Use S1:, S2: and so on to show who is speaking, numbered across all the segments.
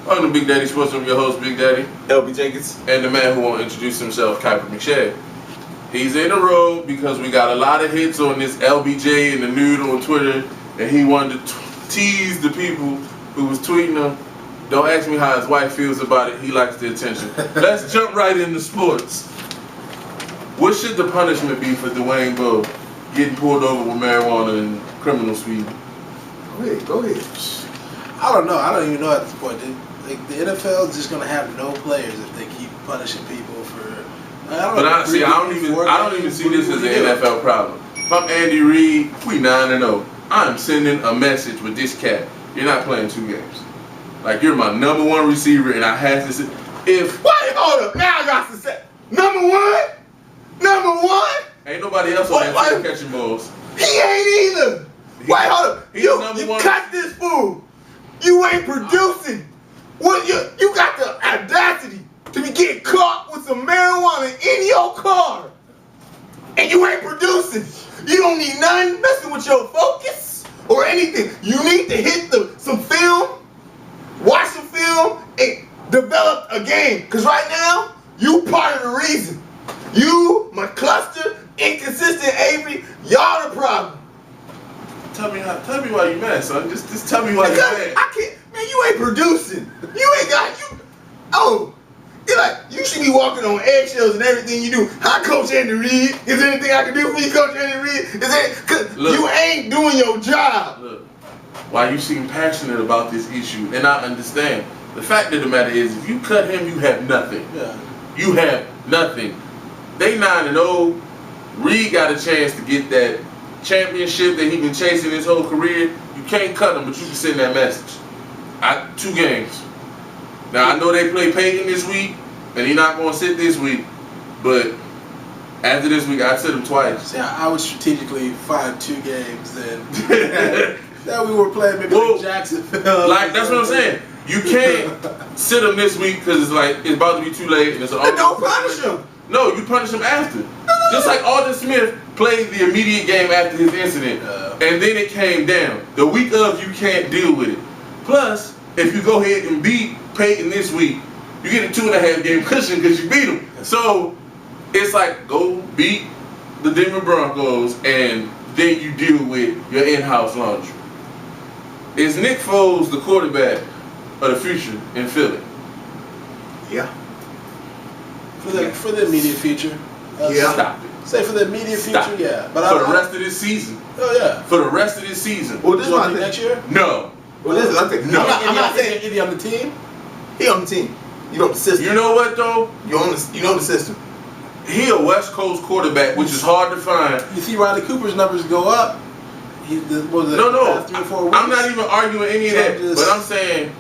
S1: I'm the Bigdaddie Sports Room, your host, Bigdaddie.
S2: LB Jenkins.
S1: And the man who won't introduce himself, Kuiper McShay. He's in the road because we got a lot of hits on this LBJ and the nude on Twitter, and he wanted to tease the people who was tweeting him. Don't ask me how his wife feels about it. He likes the attention. Let's jump right into sports. What should the punishment be for Dwayne Bowe getting pulled over with marijuana and criminal speed?
S2: Go ahead.
S3: I don't know. I don't even know at this point. Like, the NFL is just gonna have no players if they keep punishing people for. I don't even see this as an NFL problem. If I'm Andy Reid, we 9-0. I'm sending a message with this cat. You're not playing 2 games. Like, you're my number 1 receiver, and I have to say, wait, hold up. Now I got to say, number one. Ain't nobody else on that team catching balls.
S2: He ain't either. Wait, hold up. You cut this fool. You ain't producing. What you got the audacity to be getting caught with some marijuana in your car, and you ain't producing. You don't need nothing messing with your focus or anything. You need to hit some film, watch some film, and develop a game. Cause right now, you part of the reason. You, McCluster, inconsistent Avery, y'all the problem.
S1: Tell me why you mad, son. Just tell me why you mad.
S2: I can't, man. You ain't producing. You ain't got you. Oh, you're like you should be walking on eggshells and everything you do. Hi, Coach Andy Reid. Is there anything I can do for you, Coach Andy Reid? Cause you ain't doing your job.
S1: Look, why you seem passionate about this issue, and I understand. The fact of the matter is, if you cut him, you have nothing.
S3: Yeah.
S1: You have nothing. They 9-0. Reed got a chance to get that championship that he been chasing his whole career. You can't cut him, but you can send that message. 2 games. Now I know they play Peyton this week, and he's not going to sit this week. But after this week, I'd sit him twice.
S3: See, I would strategically find 2 games that we were playing maybe like Jacksonville.
S1: Like that's what I'm saying. You can't sit him this week because it's about to be too late and it's an.
S2: Don't punish him.
S1: No, you punish him after. Just like Alden Smith played the immediate game after his incident, and then it came down. The week of, you can't deal with it. Plus, if you go ahead and beat Peyton this week, you get a 2.5 game cushion because you beat him. So it's like, go beat the Denver Broncos, and then you deal with your in-house laundry. Is Nick Foles the quarterback of the future in Philly?
S2: Yeah.
S3: For the immediate future.
S1: Stop it.
S3: Say for the immediate future, yeah. But
S1: for the rest of this season.
S3: Oh yeah.
S1: For the rest of this season.
S2: Well, this is what I think.
S3: Next year?
S1: No.
S2: Well, this is I think. No,
S3: I'm not saying is he on the team.
S2: He on the team. You know the system.
S1: You know what though?
S2: You know the system.
S1: He a West Coast quarterback, which is hard to find.
S3: You see Riley Cooper's numbers go up.
S1: No.
S3: 3 or 4 weeks.
S1: I'm not even arguing any of that. But I'm saying,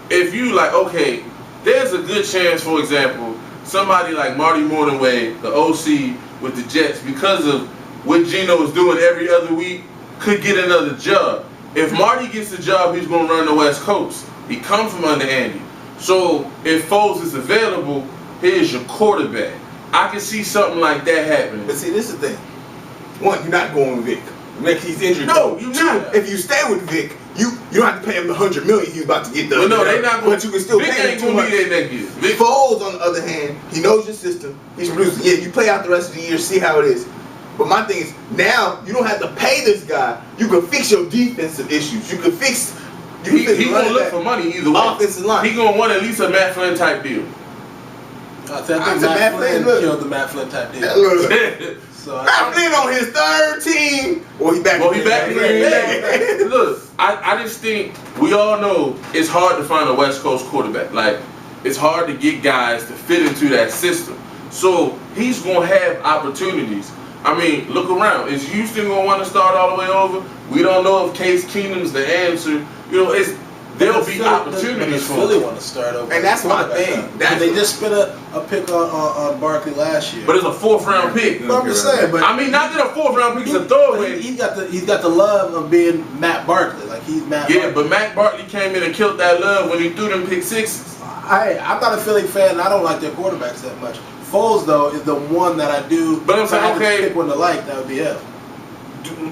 S1: if you like, okay, there's a good chance, for example, somebody like Marty Morningway, the OC with the Jets, because of what Geno is doing every other week, could get another job. If Marty gets the job, he's going to run the West Coast. He comes from under Andy. So if Foles is available, here's your quarterback. I can see something like that happening.
S2: But see, this is the thing. 1, you're not going with Vic. He's injured.
S1: No, you
S2: 2,
S1: not.
S2: if you stay with Vic, you don't have to pay him the $100 million he's about to get done.
S1: But no, they not going.
S2: But you can still
S1: Vic
S2: pay him
S1: ain't
S2: too
S1: going
S2: much.
S1: to be there next year. Vic
S2: Foles, on the other hand, he knows your system. He's producing. Yeah, you play out the rest of the year, see how it is. But my thing is, now you don't have to pay this guy. You can fix your defensive issues. You can fix.
S1: He gonna look for money either way.
S2: Offensive line.
S1: He gonna want at least a Matt Flynn type deal.
S3: I think Matt Flynn killed the Matt Flynn type deal.
S2: Matt Flynn on his 3rd team. Well, he back.
S1: Look, I just think we all know it's hard to find a West Coast quarterback. Like, it's hard to get guys to fit into that system. So he's gonna have opportunities. I mean, look around. Is Houston gonna want to start all the way over? We don't know if Case Keenum's the answer. You know, there'll be opportunities for
S3: Philly
S1: him.
S3: Want to start over,
S2: and that's my thing.
S3: They just spent a pick on Barkley last year.
S1: But it's a 4th round pick.
S3: I'm just saying. But
S1: I mean, not that a 4th round pick is a throwaway.
S3: He's got the love of being Matt Barkley. Like he's Matt.
S1: Yeah,
S3: Barkley.
S1: but Matt Barkley came in and killed that love when he threw them pick 6s.
S3: I'm not a Philly fan. And I don't like their quarterbacks that much. Foles though is the one that I do.
S1: But I'm saying, okay,
S3: pick one to like, that would be him.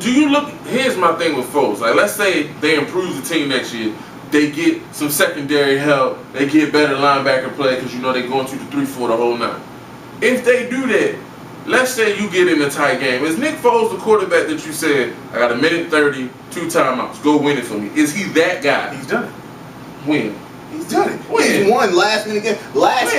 S1: Do you look? Here's my thing with Foles. Like, let's say they improve the team next year. they get some secondary help, they get better linebacker play because you know they're going to the 3-4 the whole night. If they do that, let's say you get in a tight game. Is Nick Foles the quarterback that you said, I got a minute 30, 2 timeouts, go win it for me? Is he that guy?
S2: He's done it.
S1: When?
S2: He's done it.
S1: When?
S2: He won last minute game. Last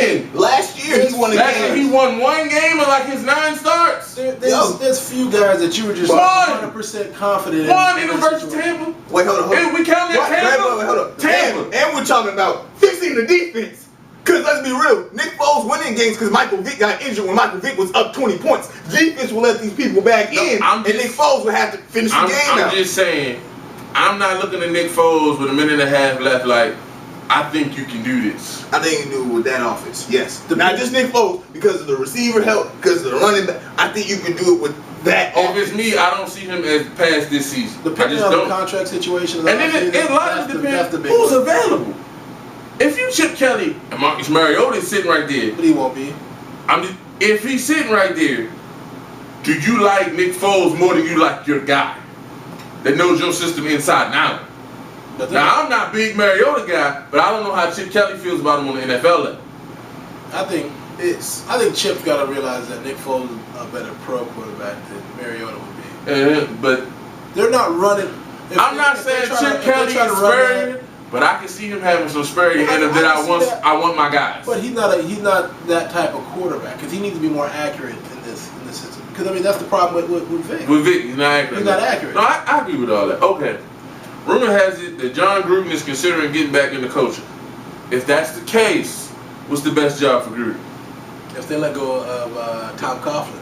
S2: year he won a game.
S1: He won one game in like his 9 starts.
S3: There's few guys that you were just 100% confident in.
S1: One in the versus Tampa.
S2: Wait, hold on.
S1: And we counting that Tampa.
S2: Wait, hold on.
S1: Tampa.
S2: And we're talking about fixing the defense. Because let's be real, Nick Foles winning games because Michael Vick got injured when Michael Vick was up 20 points. Defense will let these people back in, and Nick Foles will have to finish the game out.
S1: I'm just saying, I'm not looking at Nick Foles with a minute and a half left like, I think you can do this.
S2: I think you can do it with that offense, yes. Not just Nick Foles, because of the receiver help, because of the running back. I think you can do it with that offense.
S1: If it's me, I don't see him as past this season.
S3: Depending on the contract situation.
S1: And then it largely depends who's available. If you Chip Kelly and Marcus Mariota is sitting right there.
S3: But he won't be.
S1: If he's sitting right there, do you like Nick Foles more than you like your guy that knows your system inside and out? Now, I'm not a big Mariota guy, but I don't know how Chip Kelly feels about him on the NFL level.
S3: I think Chip's got to realize that Nick Foles is a better pro quarterback than Mariota would be.
S1: But
S3: they're not running.
S1: I'm not saying Chip Kelly is Spurrier, but I can see him having some Spurrier in him that I want my guys.
S3: But he's not that type of quarterback because he needs to be more accurate in this system. Because I mean that's the problem with Vic.
S1: With Vic, he's not accurate.
S3: He's not accurate.
S1: No, I agree with all that. Okay. Rumor has it that John Gruden is considering getting back into coaching. If that's the case, what's the best job for Gruden?
S3: If they let go of Tom Coughlin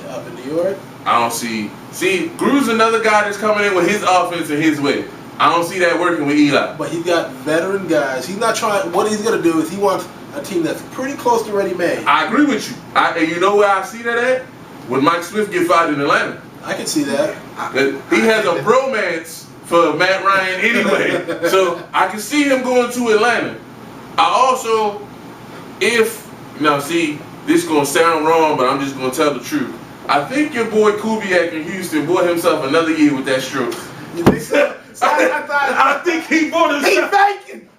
S3: up in New York,
S1: I don't see. See, Gruden's another guy that's coming in with his offense and his way. I don't see that working with Eli.
S3: But he's got veteran guys. He's not trying. What he's gonna do is he wants a team that's pretty close to ready-made.
S1: I agree with you. And you know where I see that at? When Mike Smith get fired in Atlanta.
S3: I can see that.
S1: He has a bromance for Matt Ryan anyway. So I can see him going to Atlanta. I also, this is going to sound wrong, but I'm just going to tell the truth. I think your boy Kubiak in Houston bought himself another year with that stroke.
S3: You think so?
S1: I think he bought himself.
S2: He's faking.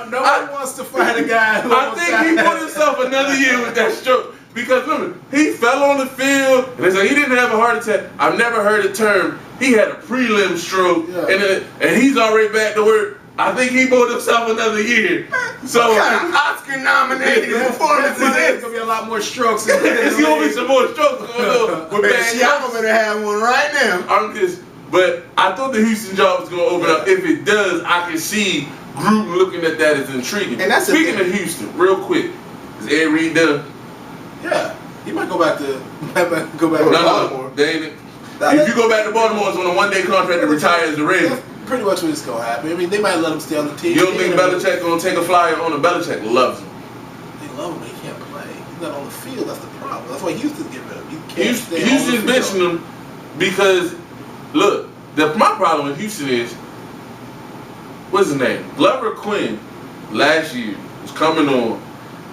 S3: Nobody wants to fight a guy who
S1: I think he bought himself another year with that stroke. Because remember, he fell on the field, and they say he didn't have a heart attack. I've never heard a term. He had a prelim stroke, and he's already back to work. I think he bought himself another year. So
S2: what kind of Oscar-nominated performance is this?
S3: There's gonna be a lot more strokes.
S1: There's gonna be some more strokes going on with bad
S2: Seattle better have one right now.
S1: But I thought the Houston job was gonna open up. If it does, I can see Gruden looking at that as intriguing.
S2: And that's
S1: speaking of Houston, real quick, is Ed Reed done?
S3: Yeah, he might go back to Baltimore.
S1: If you go back to Baltimore, it's on a one-day contract to retire as a Raven.
S3: That's pretty much what's going to happen. I mean, they might let him stay on the team.
S1: You don't think Belichick going to take a flyer on him? Belichick loves him.
S3: They love him, but he can't play. He's not on the field. That's the problem. That's why Houston's getting rid of him.
S1: Houston's benching him because, look, my problem with Houston is, what's his name? Glover Quinn last year was coming on,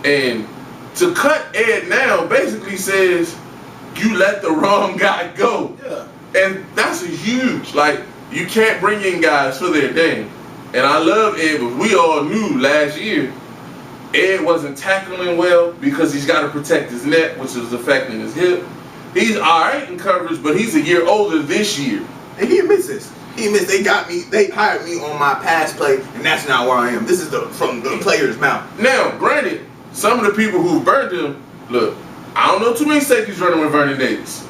S1: and to cut Ed now basically says you let the wrong guy go.
S3: Yeah.
S1: And that's a huge, you can't bring in guys for their game. And I love Ed, but we all knew last year Ed wasn't tackling well because he's got to protect his neck, which is affecting his hip. He's all right in coverage, but he's a year older this year.
S2: And he admits this. He admits they hired me on my pass play, and that's not where I am. This is from the player's mouth.
S1: Now, granted, some of the people who burned him, look, I don't know too many safeties running with Vernon Davis.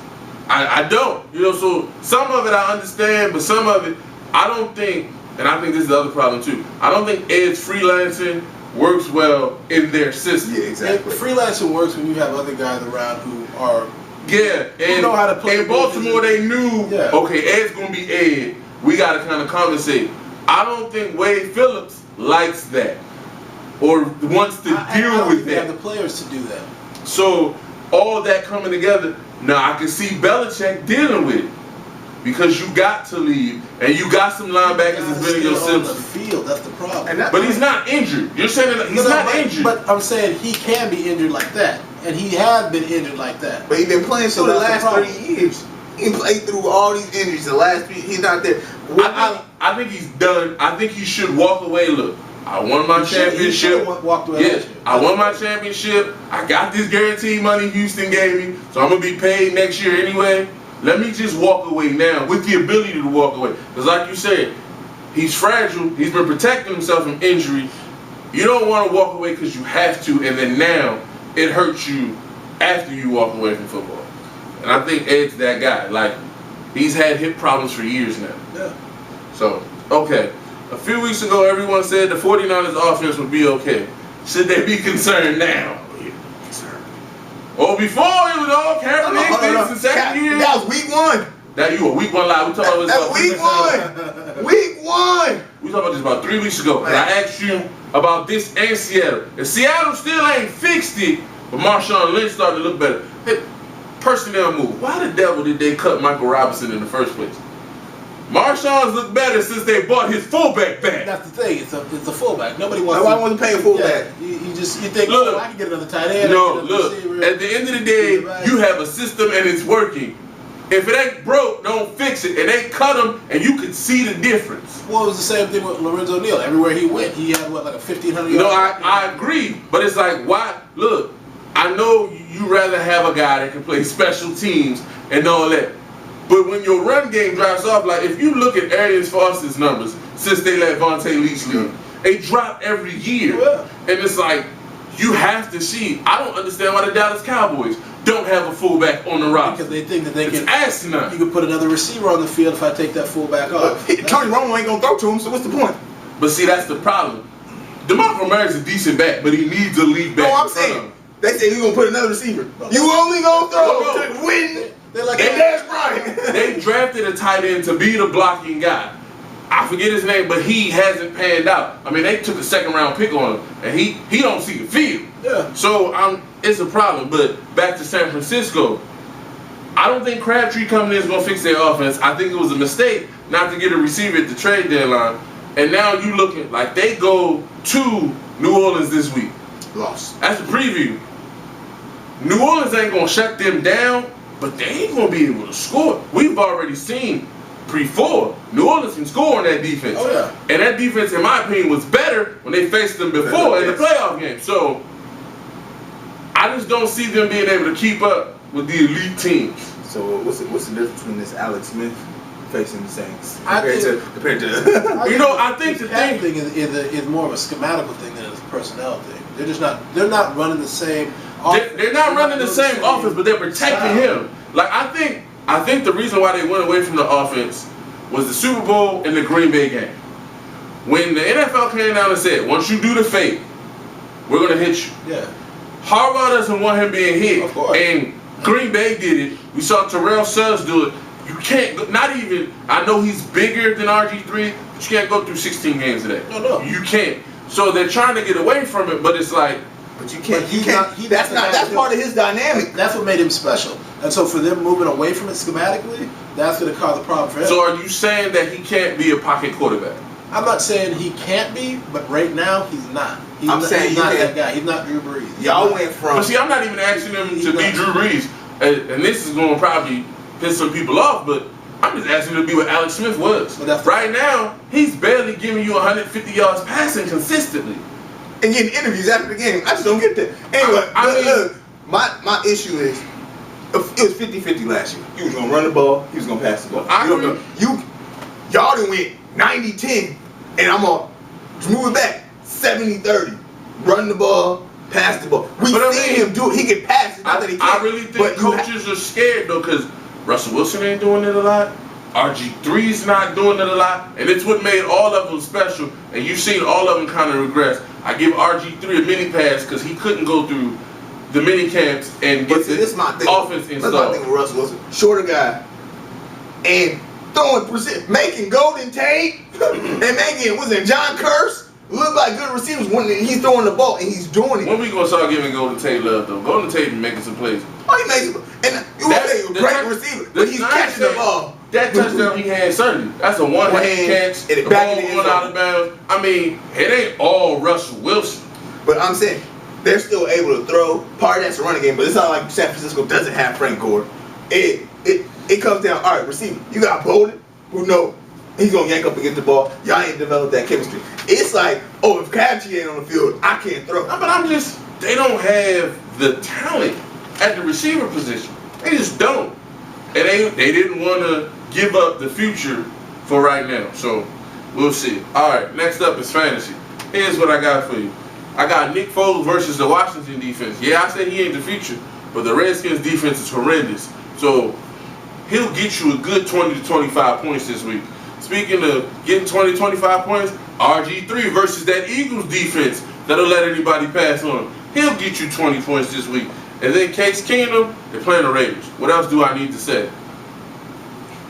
S1: I don't. So some of it I understand, but some of it I don't think, and I think this is the other problem too, I don't think Ed's freelancing works well in their system.
S2: Yeah, exactly.
S3: And freelancing works when you have other guys around who are
S1: and
S3: know how to play.
S1: In Baltimore they knew, okay, Ed's going to be Ed. We got to kind of compensate. I don't think Wade Phillips likes that or wants to deal with that.
S3: They have the players to do that.
S1: So all that coming together, now I can see Belichick dealing with it because you got to leave and you got some linebackers that's been in your system.
S3: On the field, that's the problem.
S1: But he's not injured. You're saying that he's not injured.
S3: But I'm saying he can be injured like that, and he has been injured like that.
S2: But he's been playing for the last 30 years. He played through all these injuries the last few. He's not there.
S1: I think he's done. I think he should walk away. Look, I won my championship.
S3: Walked away.
S1: Yeah, I won my championship. I got this guaranteed money Houston gave me, so I'm gonna be paid next year anyway. Let me just walk away now with the ability to walk away. Because like you said, he's fragile. He's been protecting himself from injury. You don't want to walk away because you have to, and then now it hurts you after you walk away from football. And I think Ed's that guy. Like, he's had hip problems for years now.
S3: Yeah.
S1: So, okay. A few weeks ago, everyone said the 49ers offense would be okay. Should they be concerned now? Or before, it was all Kaepernick in second year.
S2: That was week 1.
S1: That you a week 1 live. We talking about this
S2: That's week 1. Week 1.
S1: We talking about this about 3 weeks ago. And I asked you about this and Seattle. If Seattle still ain't fixed it, but Marshawn Lynch started to look better. Hey, personnel move. Why the devil did they cut Michael Robinson in the first place? Marshawn's looked better since they bought his fullback back.
S3: That's the thing. It's a fullback. Nobody
S2: wants to pay a fullback.
S3: Yeah, you think, I can get another tight end.
S1: No, look. At the end of the day, you have a system and it's working. If it ain't broke, don't fix it. And they cut him, and you could see the difference.
S3: Well, it was the same thing with Lorenzo Neal. Everywhere he went, he had like a 1,500 yard.
S1: No, I agree, but it's like, why? Look, I know you rather have a guy that can play special teams and all that. But when your run game drops off, like if you look at Arian Foster's numbers since they let Vontae Leach leave, they drop every year.
S3: Yeah.
S1: And it's like, you have to see. I don't understand why the Dallas Cowboys don't have a fullback on the roster.
S3: Because they think that they can.
S1: Asinine.
S3: You can put another receiver on the field if I take that fullback off.
S2: Tony Romo ain't going to throw to him, so what's the point?
S1: But see, that's the problem. DeMarco Murray's a decent back, but he needs a lead back.
S2: No, I'm saying. They say you're going to put another receiver. You only going to throw to win.
S3: They're like,
S2: and that's right.
S1: They drafted a tight end to be the blocking guy. I forget his name, but he hasn't panned out. I mean, they took a 2nd round pick on him, and he don't see the field.
S3: Yeah.
S1: So it's a problem. But back to San Francisco, I don't think Crabtree coming in is going to fix their offense. I think it was a mistake not to get a receiver at the trade deadline. And now you looking like they go to New Orleans this week.
S2: Lost.
S1: That's a preview. New Orleans ain't going to shut them down, but they ain't going to be able to score. We've already seen pre-4, New Orleans can score on that defense.
S3: Oh, yeah.
S1: And that defense, in my opinion, was better when they faced them before in the playoff game. So, I just don't see them being able to keep up with the elite teams.
S2: So, what's the difference between this Alex Smith facing the Saints compared to
S1: I think the
S3: thing is more of a schematical thing than a personnel thing. They're not running the same offense.
S1: They're not running the same offense, but they're protecting him. Like, I think the reason why they went away from the offense was the Super Bowl and the Green Bay game. When the NFL came down and said, once you do the fake, we're going to hit you.
S3: Yeah.
S1: Harbaugh doesn't want him being hit.
S3: Of course.
S1: And Green Bay did it. We saw Terrell Suggs do it. You can't, not even, I know he's bigger than RG3, but you can't go through 16 games today.
S3: No.
S1: You can't. So they're trying to get away from it, but it's like,
S2: but you can't. That's part of his dynamic.
S3: That's what made him special. And so for them moving away from it schematically, that's going to cause a problem for him.
S1: So are you saying that he can't be a pocket quarterback?
S3: I'm not saying he can't be, but right now he's not. He's not that guy. He's not Drew Brees.
S2: Y'all went from.
S1: But see, I'm not even asking him to be Drew Brees, and this is going to probably piss some people off, but I'm just asking him to be what Alex Smith was. Right now, he's barely giving you 150 yards passing consistently.
S2: And getting interviews after the game. I just don't get that. Anyway, look, my issue is, it was 50-50 last year. He was going to run the ball. He was going to pass the ball. Y'all done went 90-10, and I'm going to move it back 70-30. Run the ball, pass the ball. We see him do it. He can pass it. Not that he can't.
S1: I really think coaches are scared, though, because Russell Wilson ain't doing it a lot. RG3's not doing it a lot, and it's what made all of them special, and you've seen all of them kind of regress. I give RG3 a mini pass because he couldn't go through the mini camps and get the offense installed.
S2: That's my thing with Russell Wilson. Shorter guy, and making Golden Tate, and making, was it John Curse? Look like good receivers when he's throwing the ball, and he's doing it.
S1: When we gonna start giving Golden Tate love, though? Golden Tate making some plays.
S2: Oh, he makes it. And you want to say a great receiver, but he's catching the ball.
S1: That touchdown he had Sunday, that's a one-hand catch, the ball going out of bounds. I mean, it ain't all Russell Wilson.
S2: But I'm saying, they're still able to throw. Part of that's a running game, but it's not like San Francisco doesn't have Frank Gore. It comes down, all right, receiver. You got Bolden, who know He's gonna yank up against the ball. Y'all ain't developed that chemistry. It's like, oh, if Crabtree ain't on the field, I can't throw.
S1: No, but they don't have the talent at the receiver position. They just don't. And they didn't want to give up the future for right now. So we'll see. All right, next up is fantasy. Here's what I got for you. I got Nick Foles versus the Washington defense. Yeah, I said he ain't the future, but the Redskins defense is horrendous. So he'll get you a good 20 to 25 points this week. Speaking of getting 20 to 25 points, RG3 versus that Eagles defense that'll let anybody pass on him. He'll get you 20 points this week. And then Case Keenum, they're playing the Raiders. What else do I need to say?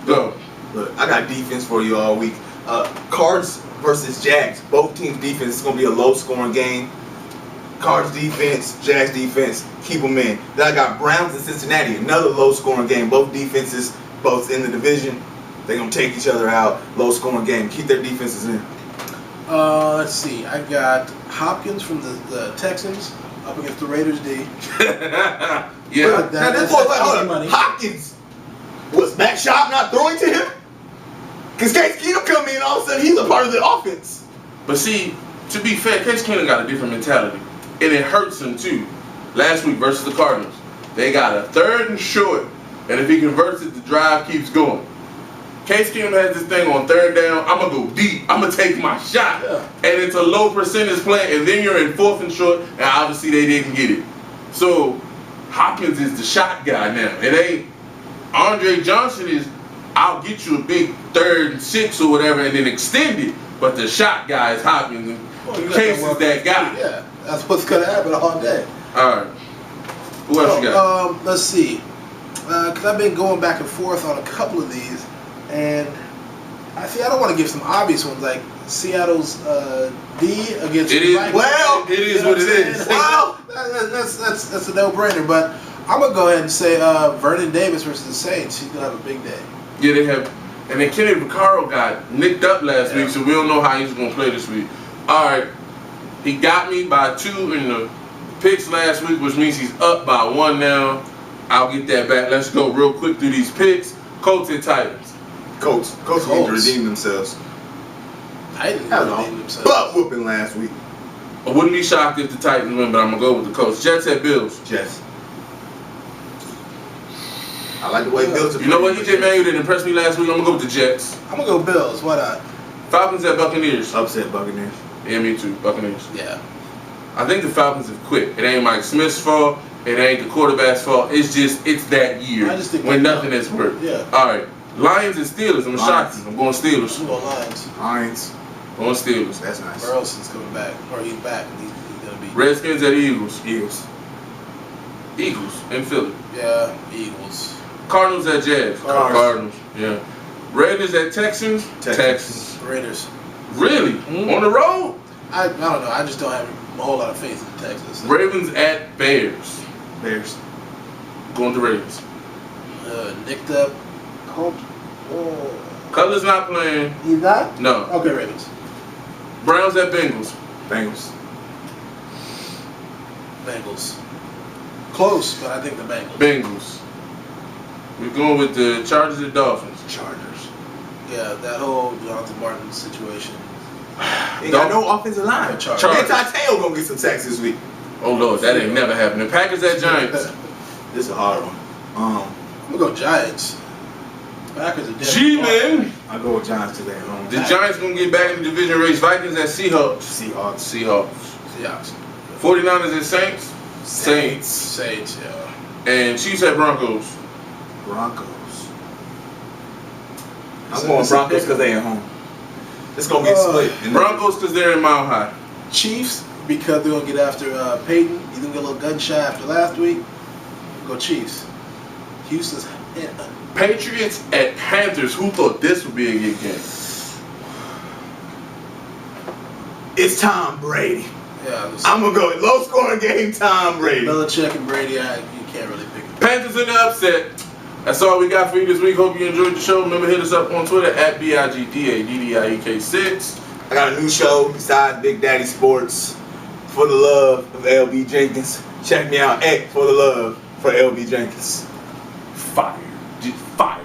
S1: Go.
S2: Look, I got defense for you all week. Cards versus Jags. Both teams' defense is going to be a low-scoring game. Cards defense, Jags defense, keep them in. Then I got Browns and Cincinnati, another low-scoring game. Both defenses, both in the division, they're going to take each other out. Low-scoring game. Keep their defenses in.
S3: Let's see. I got Hopkins from the Texans up against the Raiders D.
S1: Yeah.
S2: Now this boy, hold on. Hopkins, was Matt Schaub not throwing to him? Because Case Keenum come in, all of a sudden he's a part of the offense.
S1: But see, to be fair, Case Keenum got a different mentality. And it hurts him too. Last week versus the Cardinals, they got a 3rd and short. And if he converts it, the drive keeps going. Case Keenum has this thing on 3rd down. I'm going to go deep. I'm going to take my shot. Yeah. And it's a low percentage play. And then you're in 4th and short. And obviously they didn't get it. So Hopkins is the shot guy now. It ain't Andre Johnson is, I'll get you a big 3rd and 6 or whatever and then extend it. But the shot guy is Hopkins. And Case is that guy.
S3: Yeah, that's what's going to happen all day.
S1: All right. Who else you got?
S3: Let's see. Because I've been going back and forth on a couple of these. And I don't want to give some obvious ones like Seattle's D against
S1: it is,
S3: Vikings.
S1: Well, it is what it is.
S3: Well, that's a no-brainer. But I'm going to go ahead and say Vernon Davis versus the Saints. He's going to have a big day.
S1: Yeah, they have. And then Kenny Vaccaro got nicked up last week, so we don't know how he's going to play this week. All right. He got me by 2 in the picks last week, which means he's up by 1 now. I'll get that back. Let's go real quick through these picks. Colts and Titans.
S2: Colts need to redeem themselves.
S3: Titans redeem themselves.
S2: Butt whooping last week.
S1: I wouldn't be shocked if the Titans win, but I'm going to go with the Colts. Jets at Bills.
S2: Jets. I like the way Bills are.
S1: You know what? EJ Manuel didn't impress me last week. I'm going to go with the Jets.
S3: I'm going to go Bills. Why not?
S1: Falcons at Buccaneers.
S2: Upset Buccaneers.
S1: Yeah, me too. Buccaneers.
S3: Yeah.
S1: I think the Falcons have quit. It ain't Mike Smith's fault. It ain't the quarterback's fault. It's that year when nothing has worked.
S3: Yeah.
S1: All right. Lions and Steelers. I'm shocked. I'm going Steelers.
S3: I'm going Lions.
S2: Lions.
S1: Going Steelers.
S2: That's nice.
S3: Burleson's coming back. Or he's back. He's going to be.
S1: Redskins at Eagles.
S2: Eagles.
S1: Eagles in Philly.
S3: Yeah, Eagles.
S1: Cardinals at Jazz. Cardinals. Yeah. Raiders at Texans. Texans.
S3: Raiders.
S1: Really? Mm-hmm. On the road?
S3: I don't know. I just don't have a whole lot of faith in Texas. So.
S1: Ravens at Bears.
S2: Bears.
S1: Going to Ravens.
S3: Nicked up.
S1: Cutler's not playing.
S3: He's not?
S1: No.
S3: Okay, Ravens.
S1: Browns at Bengals.
S2: Bengals.
S3: Bengals. Close, but I think the Bengals.
S1: Bengals. We're going with the Chargers at Dolphins.
S2: Chargers.
S3: Yeah, that whole Jonathan Martin situation.
S2: They got no offensive line.
S1: Chargers.
S2: Anti-Tail gonna get some sacks this week.
S1: Oh Lord, that ain't never happening. Packers at Giants.
S2: This is a hard one.
S3: I'm gonna go Giants. Packers are dead.
S1: G-Man.
S2: I go with Giants today.
S1: The Giants gonna get back in the division race. Vikings at Seahawks.
S2: Seahawks.
S1: 49ers at Saints.
S3: Saints, yeah.
S1: And Chiefs at Broncos.
S2: I'm going Broncos because they at home. It's gonna get split.
S1: Broncos because they're in Mile High.
S3: Chiefs because they're gonna get after Peyton. He's gonna get a little gun shy after last week. Go Chiefs. Houston's
S1: Patriots at Panthers. Who thought this would be a good game?
S2: It's Tom Brady.
S3: Yeah,
S2: I'm gonna go with low scoring game. Tom Brady.
S3: Belichick and Brady. You can't really pick it.
S1: Panthers in the upset. That's all we got for you this week. Hope you enjoyed the show. Remember, hit us up on Twitter at BIGDADDIEK6.
S2: I got a new show besides Bigdaddie Sports. For the love of LB Jenkins. Check me out at For the Love for LB Jenkins.
S1: Fired. Bye.